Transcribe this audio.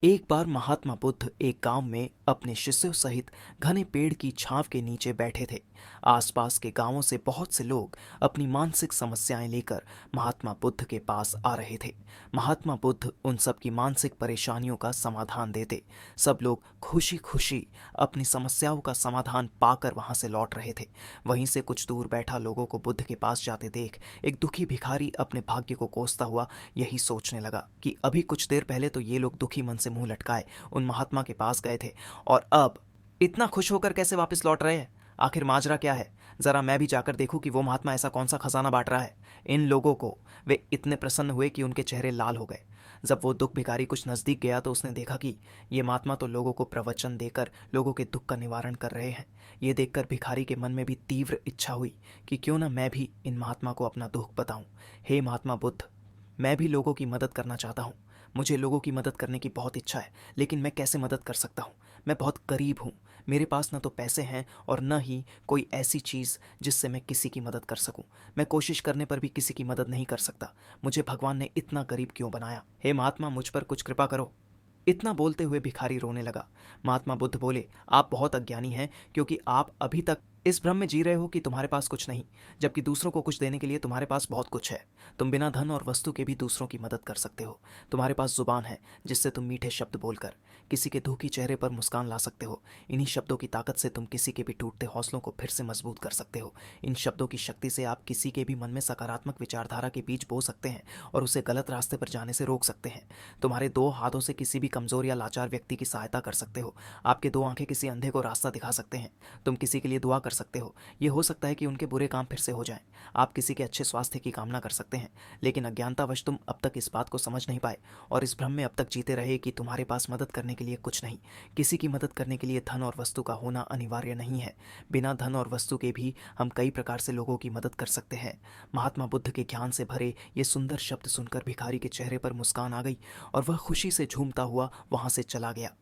एक बार महात्मा बुद्ध एक गांव में अपने शिष्यों सहित घने पेड़ की छांव के नीचे बैठे थे। आसपास के गांवों से बहुत से लोग अपनी मानसिक समस्याएं लेकर महात्मा बुद्ध के पास आ रहे थे। महात्मा बुद्ध उन सब की मानसिक परेशानियों का समाधान देते। सब लोग खुशी खुशी अपनी समस्याओं का समाधान पाकर वहां से लौट रहे थे। वहीं से कुछ दूर बैठा लोगों को बुद्ध के पास जाते देख एक दुखी भिखारी अपने भाग्य को कोसता हुआ यही सोचने लगा कि अभी कुछ देर पहले तो ये लोग दुखी मन से मुंह लटकाए उन महात्मा के पास गए थे, और अब इतना खुश होकर कैसे वापस लौट रहे हैं। आखिर माजरा क्या है? जरा मैं भी जाकर देखूं कि वो महात्मा ऐसा कौन सा खजाना बांट रहा है। इन लोगों को वे इतने प्रसन्न हुए कि उनके चेहरे लाल हो गए। जब वो दुख भिखारी कुछ नजदीक गया तो उसने देखा कि ये महात्मा तो लोगों को प्रवचन देकर लोगों के दुख का निवारण कर रहे हैं। ये देखकर भिखारी के मन में भी तीव्र इच्छा हुई कि क्यों ना मैं भी इन महात्मा को अपना दुख बताऊं। हे महात्मा बुद्ध, मैं भी लोगों की मदद करना चाहता हूँ। मुझे लोगों की मदद करने की बहुत इच्छा है, लेकिन मैं कैसे मदद कर सकता हूँ? मैं बहुत गरीब हूँ। मेरे पास न तो पैसे हैं और न ही कोई ऐसी चीज़ जिससे मैं किसी की मदद कर सकूं। मैं कोशिश करने पर भी किसी की मदद नहीं कर सकता। मुझे भगवान ने इतना गरीब क्यों बनाया? हे महात्मा, मुझ पर कुछ कृपा करो। इतना बोलते हुए भिखारी रोने लगा। महात्मा बुद्ध बोले, आप बहुत अज्ञानी हैं, क्योंकि आप अभी तक इस भ्रम में जी रहे हो कि तुम्हारे पास कुछ नहीं, जबकि दूसरों को कुछ देने के लिए तुम्हारे पास बहुत कुछ है। तुम बिना धन और वस्तु के भी दूसरों की मदद कर सकते हो। तुम्हारे पास जुबान है जिससे तुम मीठे शब्द बोलकर किसी के दुखी चेहरे पर मुस्कान ला सकते हो। इन्हीं शब्दों की ताकत से तुम किसी के भी टूटते हौसलों को फिर से मजबूत कर सकते हो। इन शब्दों की शक्ति से आप किसी के भी मन में सकारात्मक विचारधारा के बीज बो सकते हैं और उसे गलत रास्ते पर जाने से रोक सकते हैं। तुम्हारे दो हाथों से किसी भी कमजोर या लाचार व्यक्ति की सहायता कर सकते हो। आपके दो आंखें किसी अंधे को रास्ता दिखा सकते हैं। तुम किसी के लिए दुआ कर सकते हो। ये हो सकता है कि उनके बुरे काम फिर से हो जाएं। आप किसी के अच्छे स्वास्थ्य की कामना कर सकते हैं, लेकिन अज्ञानतावश तुम अब तक इस बात को समझ नहीं पाए और इस भ्रम में अब तक जीते रहे कि तुम्हारे पास मदद करने के लिए कुछ नहीं। किसी की मदद करने के लिए धन और वस्तु का होना अनिवार्य नहीं है। बिना धन और वस्तु के भी हम कई प्रकार से लोगों की मदद कर सकते हैं। महात्मा बुद्ध के ज्ञान से भरे ये सुंदर शब्द सुनकर भिखारी के चेहरे पर मुस्कान आ गई और वह खुशी से झूमता हुआ वहां से चला गया।